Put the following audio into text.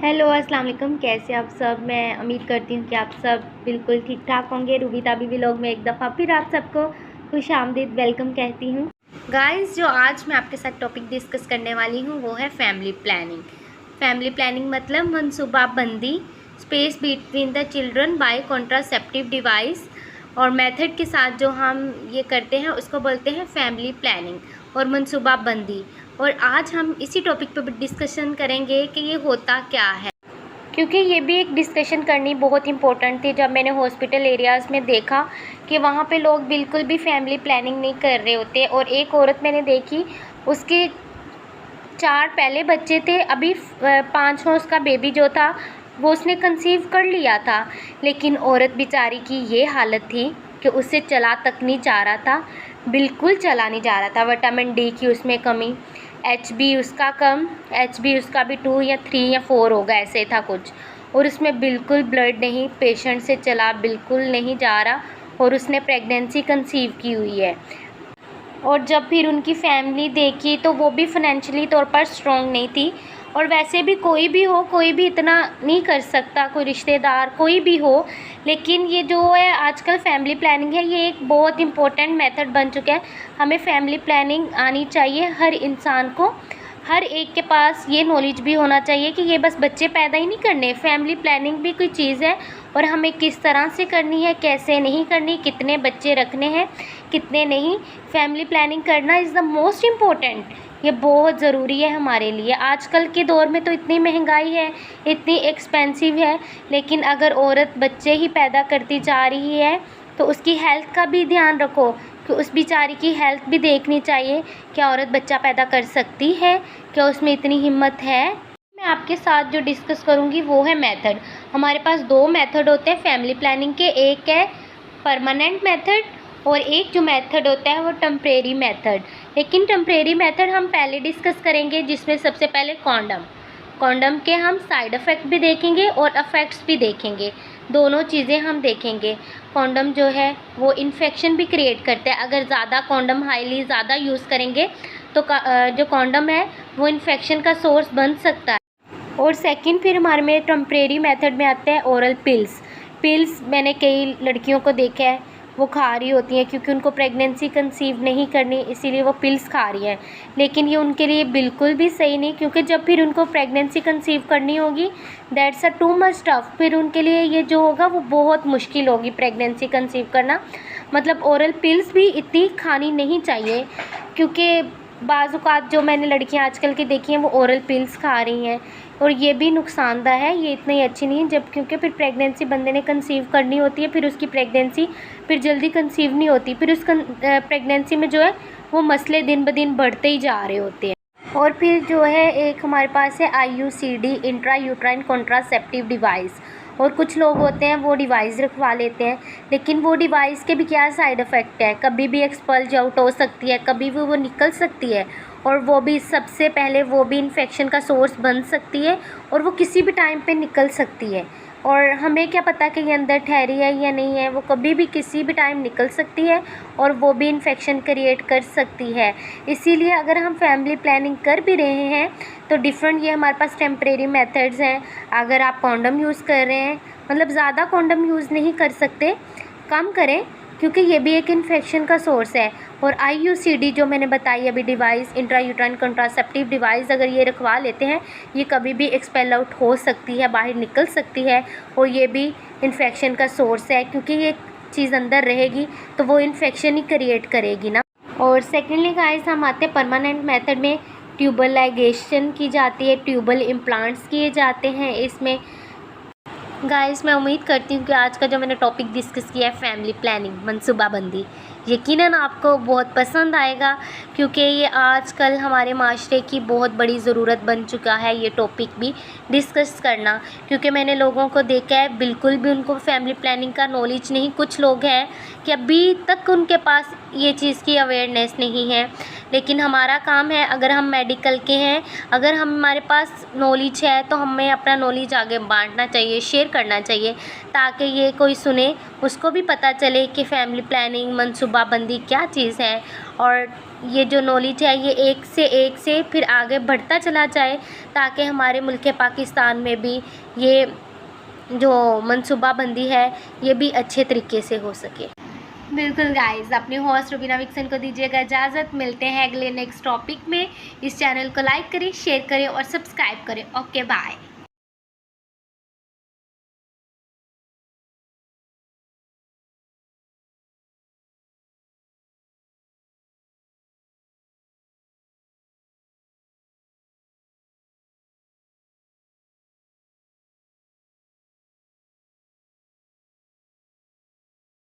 Hello अस्सलाम वालेकुम। कैसे आप सब। मैं उम्मीद करती हूँ कि आप सब बिल्कुल ठीक ठाक होंगे। रूबी ताबी व्लॉग में एक दफ़ा फिर आप सबको खुश आमदीद वेलकम कहती हूँ। गाइस, जो आज मैं आपके साथ टॉपिक डिस्कस करने वाली हूँ वो है फैमिली प्लानिंग। फैमिली प्लानिंग मतलब मनसूबाबंदी, space between the children by contraceptive device और मेथड के साथ जो हम ये करते हैं उसको बोलते हैं फैमिली प्लानिंग और मनसूबाबंदी। और आज हम इसी टॉपिक पर डिस्कशन करेंगे कि ये होता क्या है, क्योंकि ये भी एक डिस्कशन करनी बहुत इम्पोर्टेंट थी। जब मैंने हॉस्पिटल एरियाज़ में देखा कि वहाँ पे लोग बिल्कुल भी फैमिली प्लानिंग नहीं कर रहे होते। और एक औरत मैंने देखी, उसके 4 पहले बच्चे थे, अभी 5वां उसका बेबी जो था वो उसने कंसीव कर लिया था, लेकिन औरत बेचारी की ये हालत थी कि उससे चला तक नहीं जा रहा था, बिल्कुल चला नहीं जा रहा था। विटामिन डी की उसमें कमी, HB उसका कम, HB उसका भी 2 या 3 या 4 होगा, ऐसे था कुछ। और उसमें बिल्कुल ब्लड नहीं, पेशेंट से चला बिल्कुल नहीं जा रहा और उसने प्रेगनेंसी कंसीव की हुई है। और जब फिर उनकी फैमिली देखी तो वो भी फाइनेंशियली तौर पर स्ट्रॉन्ग नहीं थी। और वैसे भी कोई भी हो, कोई भी इतना नहीं कर सकता, कोई रिश्तेदार कोई भी हो। लेकिन ये जो है आजकल फैमिली प्लानिंग है, ये एक बहुत इम्पोर्टेंट मेथड बन चुका है। हमें फैमिली प्लानिंग आनी चाहिए हर इंसान को, हर एक के पास ये नॉलेज भी होना चाहिए कि ये बस बच्चे पैदा ही नहीं करने, फैमिली प्लानिंग भी कोई चीज़ है और हमें किस तरह से करनी है, कैसे नहीं करनी, कितने बच्चे रखने हैं, कितने नहीं। फैमिली प्लानिंग करना इज़ द मोस्ट इम्पोर्टेंट, ये बहुत ज़रूरी है हमारे लिए। आजकल के दौर में तो इतनी महंगाई है, इतनी एक्सपेंसिव है, लेकिन अगर औरत बच्चे ही पैदा करती जा रही है तो उसकी हेल्थ का भी ध्यान रखो कि उस बेचारी की हेल्थ भी देखनी चाहिए। क्या औरत बच्चा पैदा कर सकती है? क्या उसमें इतनी हिम्मत है? मैं आपके साथ जो डिस्कस करूँगी वो है मेथड। हमारे पास 2 मेथड होते हैं फैमिली प्लानिंग के, एक है परमानेंट मेथड और एक जो मेथड होता है वो टेम्परेरी मेथड। लेकिन टेम्परेरी मेथड हम पहले डिस्कस करेंगे, जिसमें सबसे पहले कॉन्डम के हम साइड इफ़ेक्ट भी देखेंगे और इफ़ेक्ट्स भी देखेंगे, दोनों चीज़ें हम देखेंगे। कॉन्डम जो है वो इन्फेक्शन भी क्रिएट करते हैं। अगर ज़्यादा कॉन्डम हाईली ज़्यादा यूज़ करेंगे तो जो कॉन्डम है वो इन्फेक्शन का सोर्स बन सकता है। और सेकंड फिर हमारे में टेम्परेरी मेथड में आते हैं ओरल पिल्स। मैंने कई लड़कियों को देखा है वो खा रही होती हैं क्योंकि उनको प्रेगनेंसी कंसीव नहीं करनी, इसीलिए वो पिल्स खा रही हैं। लेकिन ये उनके लिए बिल्कुल भी सही नहीं, क्योंकि जब फिर उनको प्रेगनेंसी कंसीव करनी होगी that's a too much tough. फिर उनके लिए ये जो होगा वो बहुत मुश्किल होगी प्रेगनेंसी कंसीव करना। मतलब ओरल पिल्स भी इतनी खानी नहीं चाहिए, क्योंकि बाज़-औक़ात जो मैंने लड़कियां आजकल की देखी हैं वो ओरल पिल्स खा रही हैं और ये भी नुकसानदायक है, ये इतनी अच्छी नहीं है। जब क्योंकि फिर प्रेगनेंसी बंदे ने कंसीव करनी होती है, फिर उसकी प्रेगनेंसी फिर जल्दी कंसीव नहीं होती, फिर उस प्रेगनेंसी में जो है वो मसले दिन ब दिन बढ़ते ही जा रहे होते हैं। और फिर जो है एक हमारे पास है IUCD, intra uterine contraceptive device. और कुछ लोग होते हैं वो डिवाइस रखवा लेते हैं, लेकिन वो डिवाइस के भी क्या साइड इफ़ेक्ट है, कभी भी एक्सपल्ज आउट हो सकती है, कभी भी वो निकल सकती है और वो भी सबसे पहले वो भी इन्फेक्शन का सोर्स बन सकती है और वो किसी भी टाइम पे निकल सकती है। और हमें क्या पता कि ये अंदर ठहरी है या नहीं है, वो कभी भी किसी भी टाइम निकल सकती है और वो भी इन्फेक्शन क्रिएट कर सकती है। इसीलिए अगर हम फैमिली प्लानिंग कर भी रहे हैं तो डिफरेंट ये हमारे पास टेम्परेरी मेथड्स हैं। अगर आप कॉन्डम यूज़ कर रहे हैं, मतलब ज़्यादा कॉन्डम यूज़ नहीं कर सकते, कम करें, क्योंकि ये भी एक इन्फेक्शन का सोर्स है। और IUCD जो मैंने बताई अभी device, intra uterine contraceptive device, अगर ये रखवा लेते हैं ये कभी भी एक्सपेल आउट हो सकती है, बाहर निकल सकती है और ये भी इन्फेक्शन का सोर्स है, क्योंकि ये चीज़ अंदर रहेगी तो वो इन्फेक्शन ही क्रिएट करेगी ना। और सेकेंडली गाइस हम आते हैं परमानेंट मेथड में। ट्यूबल लाइगेशन की जाती है, ट्यूबल इम्प्लांट्स किए जाते हैं इसमें। गाइस, मैं उम्मीद करती हूँ कि आज का जो मैंने टॉपिक डिस्कस किया है फैमिली प्लानिंग, मनसूबाबंदी, यकीनन आपको बहुत पसंद आएगा, क्योंकि ये आजकल हमारे माशरे की बहुत बड़ी ज़रूरत बन चुका है ये टॉपिक भी डिस्कस करना। क्योंकि मैंने लोगों को देखा है बिल्कुल भी उनको फैमिली प्लानिंग का नॉलेज नहीं। कुछ लोग हैं कि अभी तक उनके पास ये चीज़ की अवेयरनेस नहीं है, लेकिन हमारा काम है, अगर हम मेडिकल के हैं, अगर हमारे पास नॉलेज है तो हमें अपना नॉलेज आगे बांटना चाहिए, शेयर करना चाहिए, ताकि ये कोई सुने उसको भी पता चले कि फैमिली प्लानिंग, मनसूबाबंदी क्या चीज़ है और ये जो नॉलेज है ये एक से फिर आगे बढ़ता चला जाए, ताकि हमारे मुल्क पाकिस्तान में भी ये जो मनसूबाबंदी है ये भी अच्छे तरीके से हो सके। बिल्कुल गाइस, अपने होस्ट रुबीना विक्सन को दीजिएगा इजाज़त। मिलते हैं अगले नेक्स्ट टॉपिक में। इस चैनल को लाइक करें, शेयर करें और सब्सक्राइब करें। Okay bye.